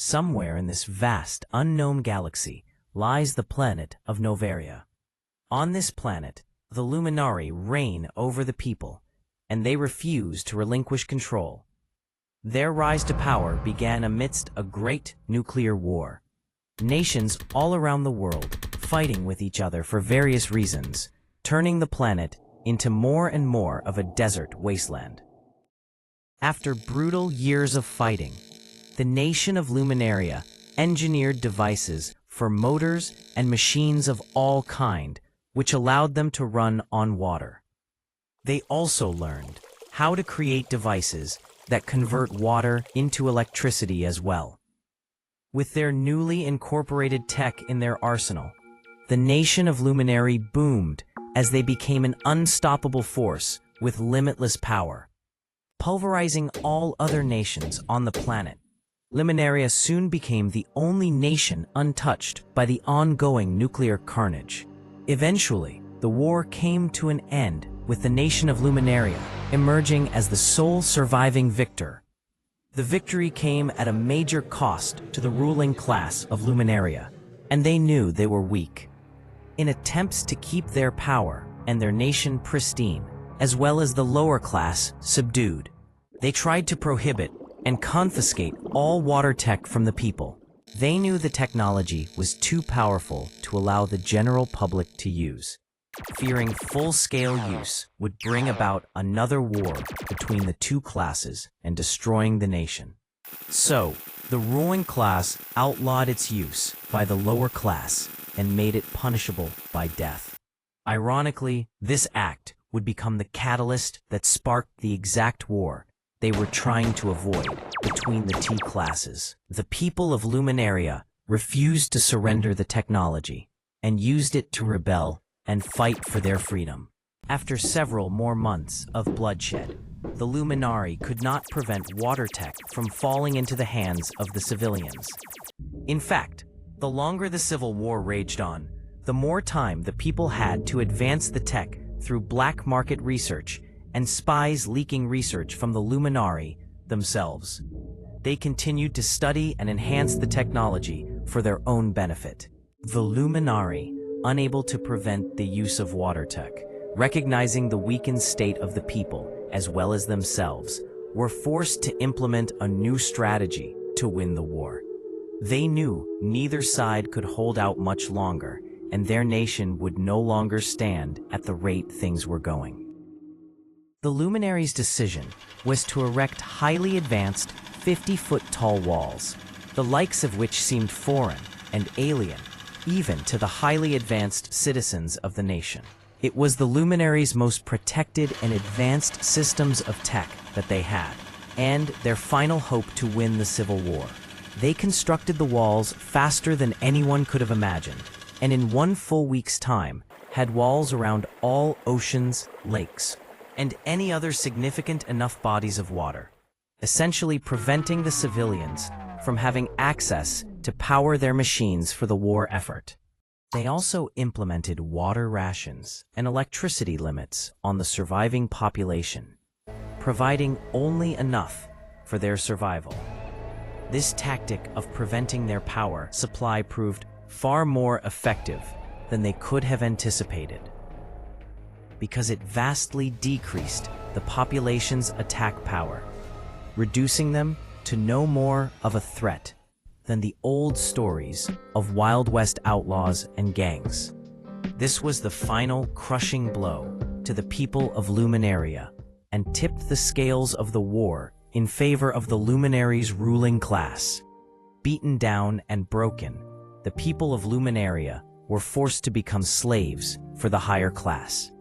somewhere in this vast, unknown galaxy lies the planet of Novaria. On this planet, the Luminari reign over the people, and they refuse to relinquish control. Their rise to power began amidst a great nuclear war. Nations all around the world fighting with each other for various reasons, turning the planet into more and more of a desert wasteland. After brutal years of fighting, the nation of Luminaria engineered devices for motors and machines of all kind, which allowed them to run on water. They also learned how to create devices that convert water into electricity as well. With their newly incorporated tech in their arsenal, the nation of Luminari boomed as they became an unstoppable force with limitless power. Pulverizing all other nations on the planet, Luminaria soon became the only nation untouched by the ongoing nuclear carnage. Eventually, the war came to an end with the nation of Luminaria emerging as the sole surviving victor. The victory came at a major cost to the ruling class of Luminaria, and they knew they were weak. In attempts to keep their power and their nation pristine, as well as the lower class subdued, they tried to prohibit and confiscate all water tech from the people. They knew the technology was too powerful to allow the general public to use, fearing full-scale use would bring about another war between the two classes and destroying the nation. So, the ruling class outlawed its use by the lower class and made it punishable by death. Ironically, this act would become the catalyst that sparked the exact war they were trying to avoid between the two classes. The people of Luminaria refused to surrender the technology and used it to rebel and fight for their freedom. After several more months of bloodshed, the Luminari could not prevent water tech from falling into the hands of the civilians. In fact, the longer the civil war raged on, the more time the people had to advance the tech through black market research and spies leaking research from the Luminari themselves. They continued to study and enhance the technology for their own benefit. The Luminari, unable to prevent the use of water tech, recognizing the weakened state of the people as well as themselves, were forced to implement a new strategy to win the war. They knew neither side could hold out much longer, and their nation would no longer stand at the rate things were going. The Luminaries' decision was to erect highly advanced 50-foot-tall walls, the likes of which seemed foreign and alien even to the highly advanced citizens of the nation. It was the Luminaries' most protected and advanced systems of tech that they had, and their final hope to win the Civil War. They constructed the walls faster than anyone could have imagined, and in one full week's time had walls around all oceans, lakes, and any other significant enough bodies of water, essentially preventing the civilians from having access to power their machines for the war effort. They also implemented water rations and electricity limits on the surviving population, providing only enough for their survival. This tactic of preventing their power supply proved far more effective than they could have anticipated, because it vastly decreased the population's attack power, reducing them to no more of a threat than the old stories of Wild West outlaws and gangs. This was the final crushing blow to the people of Luminaria and tipped the scales of the war in favor of the Luminaries' ruling class. Beaten down and broken, the people of Luminaria were forced to become slaves for the higher class.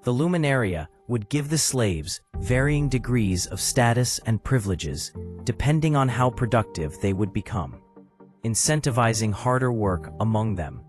The Luminaria would give the slaves varying degrees of status and privileges depending on how productive they would become, incentivizing harder work among them